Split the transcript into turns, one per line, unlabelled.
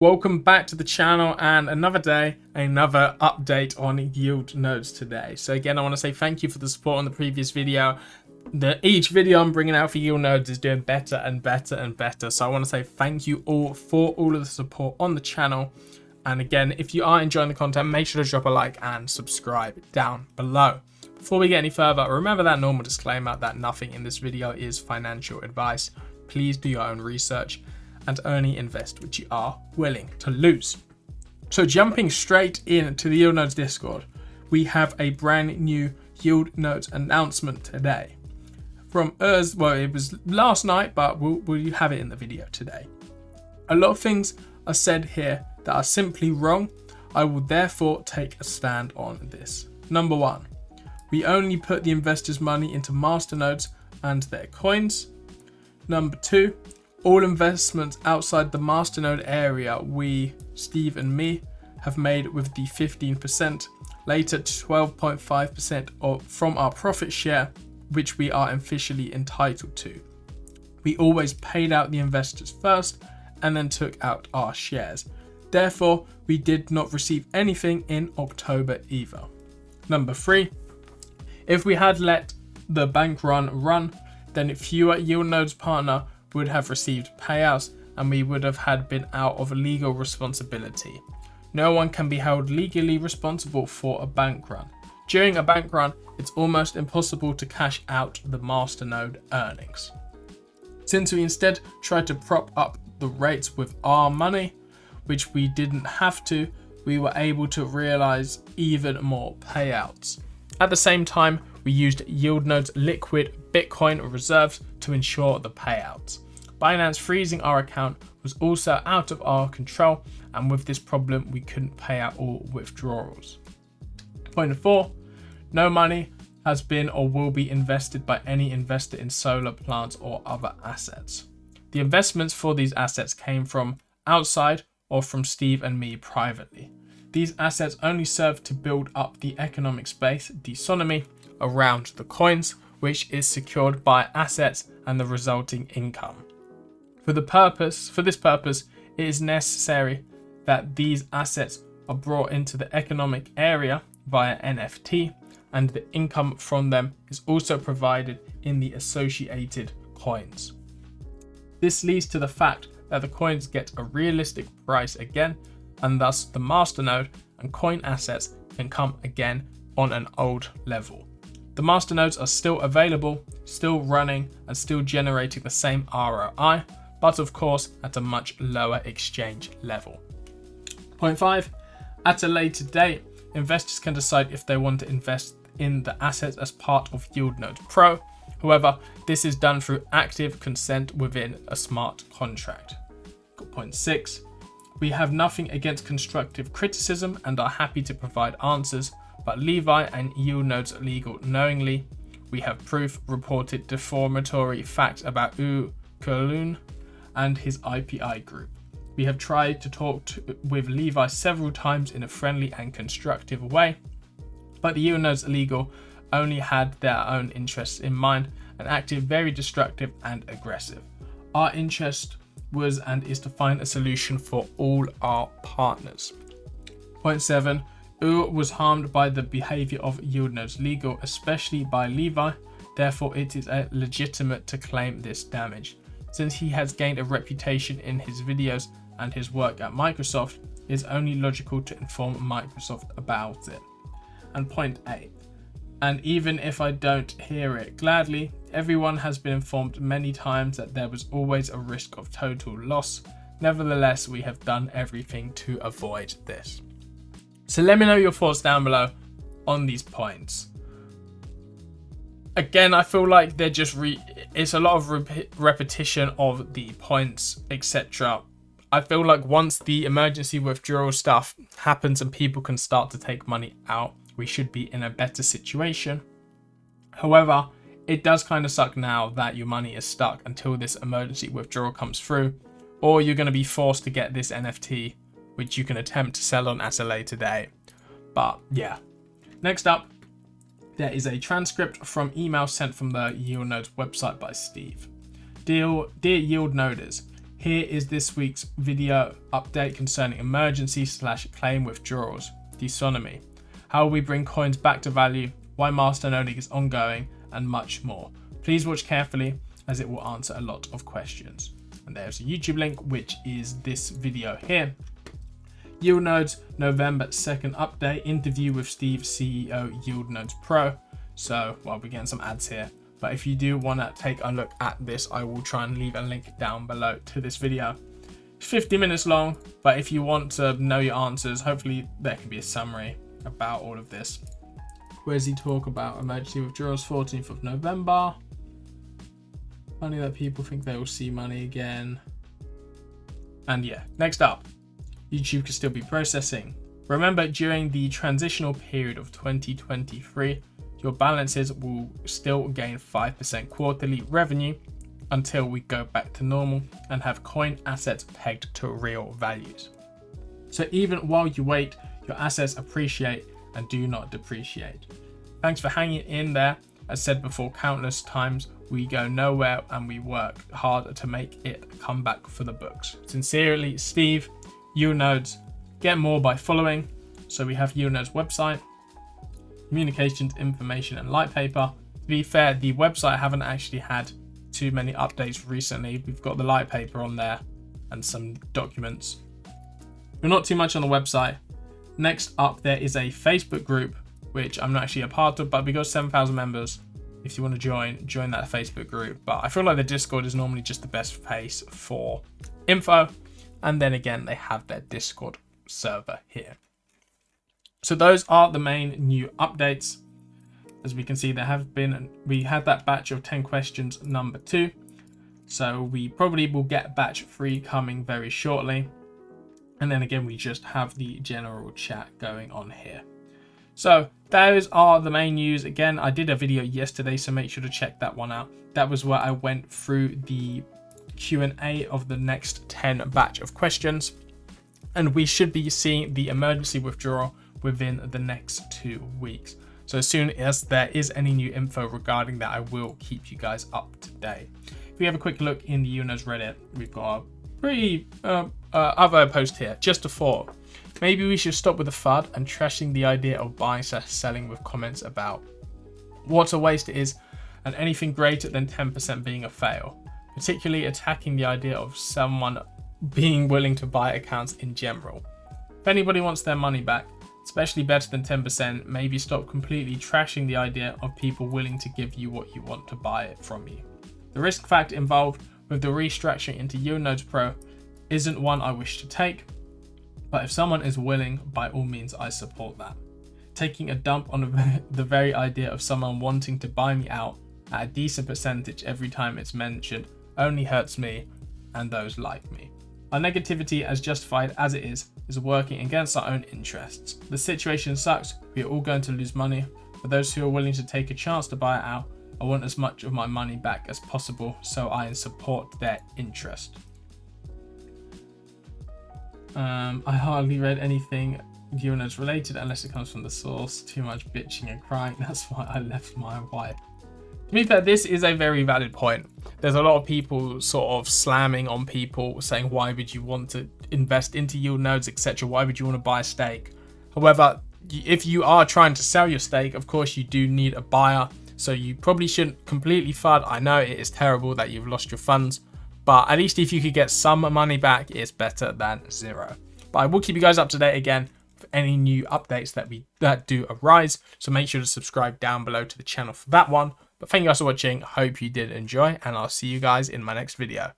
Welcome back to the channel and another day, another update on yield nodes today. So again, I want to say thank you for the support on the previous video. Each video I'm bringing out for yield nodes is doing better and better and better. So I want to say thank you all for all of the support on the channel. And again, if you are enjoying the content, make sure to drop a like and subscribe down below. Before we get any further, remember that normal disclaimer that nothing in this video is financial advice. Please do your own research and only invest what you are willing to lose. So jumping straight into the Yield Nodes Discord, we have a brand new Yield Nodes announcement today. From us, well, it was last night, but we'll have it in the video today. A lot of things are said here that are simply wrong. I will therefore take a stand on this. Number one, we only put the investors' money into masternodes and their coins. Number two, all investments outside the masternode area Steve and me, have made with the 15%, later 12.5% from our profit share, which we are officially entitled to. We always paid out the investors first and then took out our shares. Therefore, we did not receive anything in October either. Number three, if we had let the bank run, then fewer yield nodes partner would have received payouts and we would have been out of legal responsibility. No one can be held legally responsible for a bank run. During a bank run, it's almost impossible to cash out the masternode earnings. Since we instead tried to prop up the rates with our money, which we didn't have to, we were able to realize even more payouts. At the same time, we used YieldNode's liquid Bitcoin reserves to ensure the payouts. Binance freezing our account was also out of our control, and with this problem, we couldn't pay out all withdrawals. Point 4, no money has been or will be invested by any investor in solar plants or other assets. The investments for these assets came from outside or from Steve and me privately. These assets only serve to build up the economic space, Desonomy, around the coins, which is secured by assets and the resulting income. For this purpose, it is necessary that these assets are brought into the economic area via NFT, and the income from them is also provided in the associated coins. This leads to the fact that the coins get a realistic price again, and thus the masternode and coin assets can come again on an old level. The masternodes are still available, still running, and still generating the same ROI, but of course at a much lower exchange level. Point 5, at a later date, investors can decide if they want to invest in the assets as part of YieldNodes Pro. However, this is done through active consent within a smart contract. Point 6, we have nothing against constructive criticism and are happy to provide answers, but Levi and YieldNodes Legal knowingly, we have proof reported defamatory facts about Kalun and his IPI group. We have tried to talk with Levi several times in a friendly and constructive way, but the YieldNodes Legal only had their own interests in mind and acted very destructive and aggressive. Our interest was and is to find a solution for all our partners. Point 7, was harmed by the behavior of YieldNodes Legal, especially by Levi. Therefore, it is legitimate to claim this damage. Since he has gained a reputation in his videos and his work at Microsoft, it is only logical to inform Microsoft about it. And point 8, and even if I don't hear it gladly, everyone has been informed many times that there was always a risk of total loss. Nevertheless, we have done everything to avoid this. So let me know your thoughts down below on these points. Again, I feel like they're just it's a lot of repetition of the points, etc. I feel like once the emergency withdrawal stuff happens and people can start to take money out, we should be in a better situation. However, it does kind of suck now that your money is stuck until this emergency withdrawal comes through, or you're going to be forced to get this NFT, which you can attempt to sell on at a later date. But yeah. Next up, there is a transcript from email sent from the YieldNodes website by Steve. Dear YieldNoders, Here is this week's video update concerning emergency/claim withdrawals, Desonomy, how we bring coins back to value, why Master No League is ongoing, and much more. Please watch carefully as it will answer a lot of questions. And there's a YouTube link, which is this video here. Yield Nodes November 2nd update, interview with Steve, CEO Yield Nodes Pro. So, well, we're getting some ads here. But if you do want to take a look at this, I will try and leave a link down below to this video. It's 50 minutes long, but if you want to know your answers, hopefully there can be a summary about all of this. Where does he talk about emergency withdrawals? 14th of November. Funny that people think they will see money again. And yeah, next up, YouTube can still be processing. Remember, during the transitional period of 2023, your balances will still gain 5% quarterly revenue until we go back to normal and have coin assets pegged to real values. So even while you wait, your assets appreciate and do not depreciate. Thanks for hanging in there. As said before countless times, we go nowhere and we work hard to make it come back for the books. Sincerely, Steve. Yield Nodes. Get more by following. So we have Yield Nodes website, communications, information, and light paper. To be fair, the website haven't actually had too many updates recently. We've got the light paper on there and some documents. We're not too much on the website. Next up, there is a Facebook group, which I'm not actually a part of, but we got 7,000 members. If you want to join that Facebook group. But I feel like the Discord is normally just the best place for info. And then again, they have their Discord server here. So those are the main new updates. As we can see, we had that batch of 10 questions number 2. So we probably will get batch 3 coming very shortly. And then again, we just have the general chat going on here. So those are the main news. Again, I did a video yesterday, so make sure to check that one out. That was where I went through the Q&A of the next 10 batch of questions. And we should be seeing the emergency withdrawal within the next 2 weeks. So as soon as there is any new info regarding that, I will keep you guys up to date. If we have a quick look in the Yield Nodes Reddit, we've got a pretty other post here. Just a thought. Maybe we should stop with the FUD and trashing the idea of buying/selling with comments about what a waste it is and anything greater than 10% being a fail. Particularly attacking the idea of someone being willing to buy accounts in general. If anybody wants their money back, especially better than 10%, maybe stop completely trashing the idea of people willing to give you what you want to buy it from you. The risk factor involved with the restructuring into Yield Nodes Pro isn't one I wish to take, but if someone is willing, by all means, I support that. Taking a dump on the very idea of someone wanting to buy me out at a decent percentage every time it's mentioned only hurts me and those like me. Our negativity, as justified as it is working against our own interests. The situation sucks, we are all going to lose money. For those who are willing to take a chance to buy it out, I want as much of my money back as possible, so I support their interest. I hardly read anything Yield Nodes related unless it comes from the source. Too much bitching and crying, that's why I left my wife. To be fair, this is a very valid point. There's a lot of people sort of slamming on people saying, why would you want to invest into Yield Nodes, etc. Why would you want to buy a stake? However, if you are trying to sell your stake, of course you do need a buyer. So you probably shouldn't completely FUD. I know it is terrible that you've lost your funds, but at least if you could get some money back, it's better than zero. But I will keep you guys up to date again for any new updates that do arise. So make sure to subscribe down below to the channel for that one. But thank you guys for watching. Hope you did enjoy, and I'll see you guys in my next video.